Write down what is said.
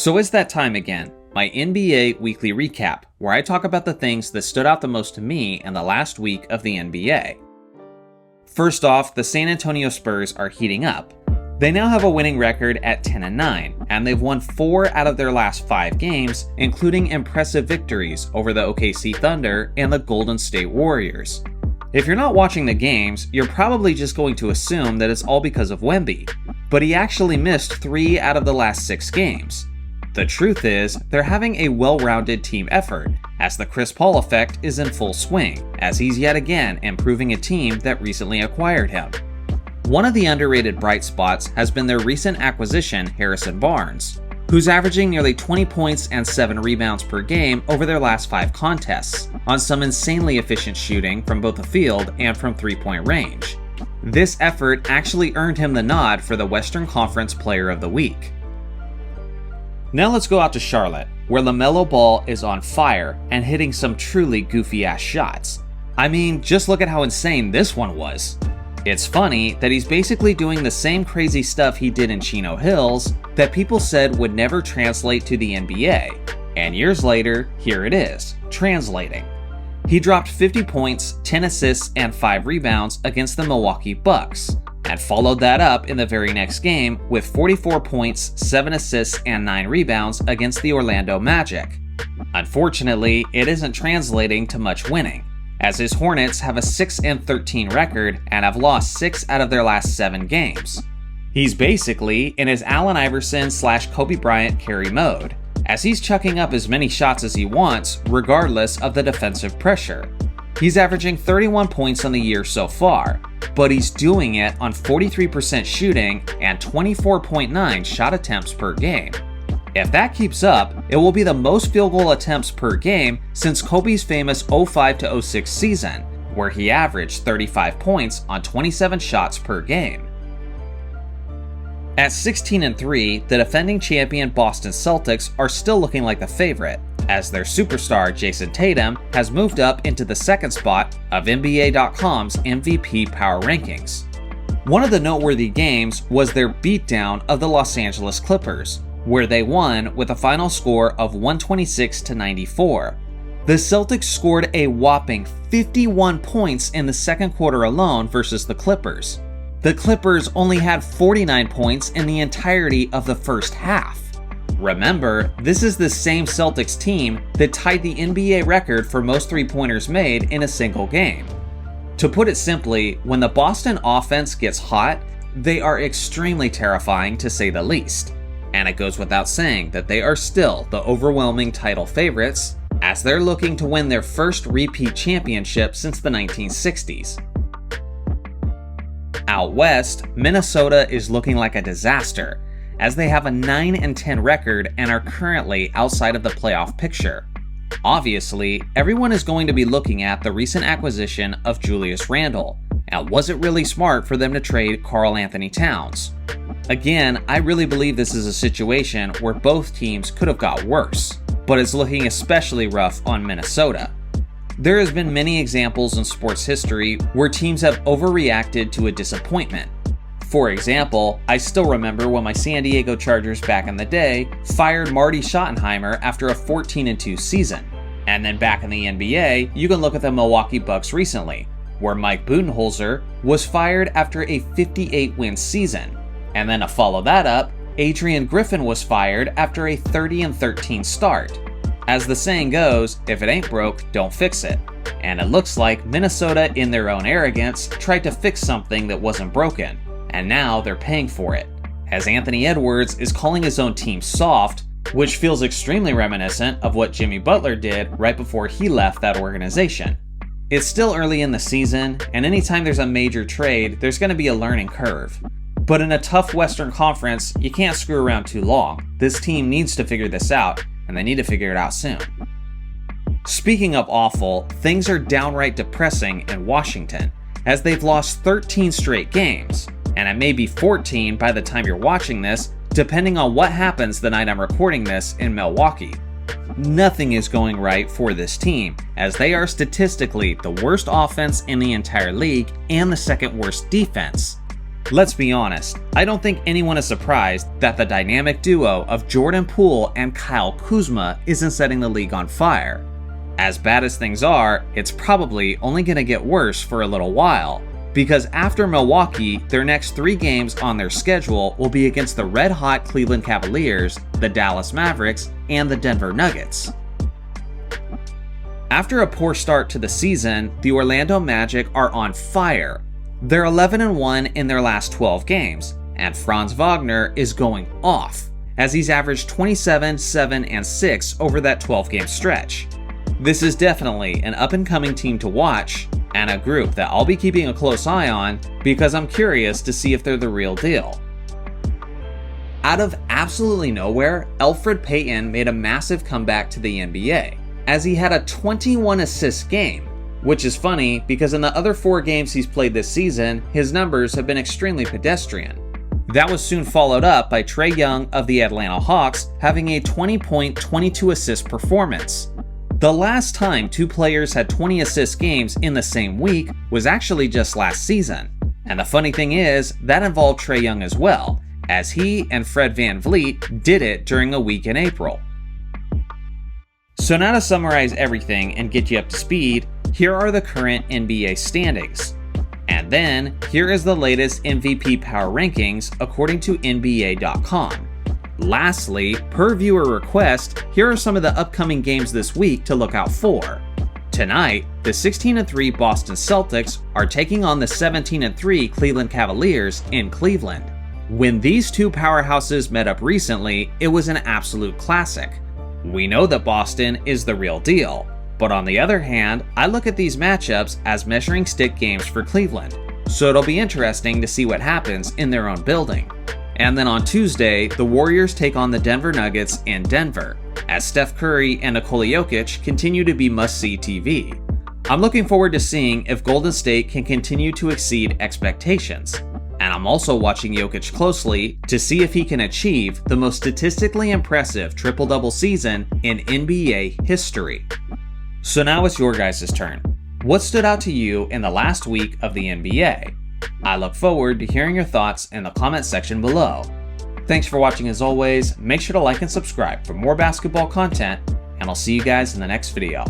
So it's that time again, my NBA weekly recap, where I talk about the things that stood out the most to me in the last week of the NBA. First off, the San Antonio Spurs are heating up. They now have a winning record at 10-9, and they've won 4 out of their last 5 games, including impressive victories over the OKC Thunder and the Golden State Warriors. If you're not watching the games, you're probably just going to assume that it's all because of Wemby, but he actually missed 3 out of the last 6 games. The truth is, they're having a well-rounded team effort, as the Chris Paul effect is in full swing, as he's yet again improving a team that recently acquired him. One of the underrated bright spots has been their recent acquisition, Harrison Barnes, who's averaging nearly 20 points and 7 rebounds per game over their last 5 contests, on some insanely efficient shooting from both the field and from three-point range. This effort actually earned him the nod for the Western Conference Player of the Week. Now let's go out to Charlotte, where Lamelo Ball is on fire and hitting some truly goofy-ass shots. I mean, just look at how insane this one was. It's funny that he's basically doing the same crazy stuff he did in Chino Hills that people said would never translate to the NBA, and years later, here it is, translating. He dropped 50 points, 10 assists, and 5 rebounds against the Milwaukee Bucks, and followed that up in the very next game with 44 points, 7 assists, and 9 rebounds against the Orlando Magic. Unfortunately, it isn't translating to much winning, as his Hornets have a 6-13 record and have lost 6 out of their last 7 games. He's basically in his Allen Iverson/Kobe Bryant carry mode, as he's chucking up as many shots as he wants regardless of the defensive pressure. He's averaging 31 points on the year so far, but he's doing it on 43% shooting and 24.9 shot attempts per game. If that keeps up, it will be the most field goal attempts per game since Kobe's famous 05-06 season, where he averaged 35 points on 27 shots per game. At 16-3, the defending champion Boston Celtics are still looking like the favorite, as their superstar Jason Tatum has moved up into the second spot of NBA.com's MVP power rankings. One of the noteworthy games was their beatdown of the Los Angeles Clippers, where they won with a final score of 126-94. The Celtics scored a whopping 51 points in the second quarter alone versus the Clippers. The Clippers only had 49 points in the entirety of the first half. Remember, this is the same Celtics team that tied the NBA record for most three-pointers made in a single game. To put it simply, when the Boston offense gets hot, they are extremely terrifying to say the least. And it goes without saying that they are still the overwhelming title favorites, as they're looking to win their first repeat championship since the 1960s. Out west, Minnesota is looking like a disaster, as they have a 9-10 record and are currently outside of the playoff picture. Obviously, everyone is going to be looking at the recent acquisition of Julius Randle, and was it really smart for them to trade Karl Anthony Towns? Again, I really believe this is a situation where both teams could have got worse, but it's looking especially rough on Minnesota. There has been many examples in sports history where teams have overreacted to a disappointment. For example, I still remember when my San Diego Chargers back in the day fired Marty Schottenheimer after a 14-2 season. And then back in the NBA, you can look at the Milwaukee Bucks recently, where Mike Budenholzer was fired after a 58-win season. And then to follow that up, Adrian Griffin was fired after a 30-13 start. As the saying goes, if it ain't broke, don't fix it. And it looks like Minnesota, in their own arrogance, tried to fix something that wasn't broken, and now they're paying for it, as Anthony Edwards is calling his own team soft, which feels extremely reminiscent of what Jimmy Butler did right before he left that organization. It's still early in the season, and anytime there's a major trade, there's going to be a learning curve. But in a tough Western Conference, you can't screw around too long. This team needs to figure this out, and they need to figure it out soon. Speaking of awful, things are downright depressing in Washington, as they've lost 13 straight games, and it may be 14 by the time you're watching this, depending on what happens the night I'm recording this in Milwaukee. Nothing is going right for this team, as they are statistically the worst offense in the entire league and the second worst defense. Let's be honest, I don't think anyone is surprised that the dynamic duo of Jordan Poole and Kyle Kuzma isn't setting the league on fire. As bad as things are, it's probably only going to get worse for a little while, because after Milwaukee, their next 3 games on their schedule will be against the red-hot Cleveland Cavaliers, the Dallas Mavericks, and the Denver Nuggets. After a poor start to the season, the Orlando Magic are on fire. They're 11-1 in their last 12 games, and Franz Wagner is going off, as he's averaged 27, 7, and 6 over that 12-game stretch. This is definitely an up-and-coming team to watch, and a group that I'll be keeping a close eye on because I'm curious to see if they're the real deal. Out of absolutely nowhere, Elfrid Payton made a massive comeback to the NBA, as he had a 21-assist game, which is funny because in the other 4 games he's played this season, his numbers have been extremely pedestrian. That was soon followed up by Trae Young of the Atlanta Hawks having a 20-point, 22-assist performance. The last time 2 players had 20-assist games in the same week was actually just last season. And the funny thing is, that involved Trae Young as well, as he and Fred VanVleet did it during a week in April. So now to summarize everything and get you up to speed, here are the current NBA standings. And then, here is the latest MVP power rankings according to NBA.com. Lastly, per viewer request, here are some of the upcoming games this week to look out for. Tonight, the 16-3 Boston Celtics are taking on the 17-3 Cleveland Cavaliers in Cleveland. When these 2 powerhouses met up recently, it was an absolute classic. We know that Boston is the real deal, but on the other hand, I look at these matchups as measuring stick games for Cleveland, so it'll be interesting to see what happens in their own building. And then on Tuesday, the Warriors take on the Denver Nuggets in Denver, as Steph Curry and Nikola Jokic continue to be must-see TV. I'm looking forward to seeing if Golden State can continue to exceed expectations. And I'm also watching Jokic closely to see if he can achieve the most statistically impressive triple-double season in NBA history. So now it's your guys' turn. What stood out to you in the last week of the NBA? I look forward to hearing your thoughts in the comment section below. Thanks for watching as always, make sure to like and subscribe for more basketball content, and I'll see you guys in the next video.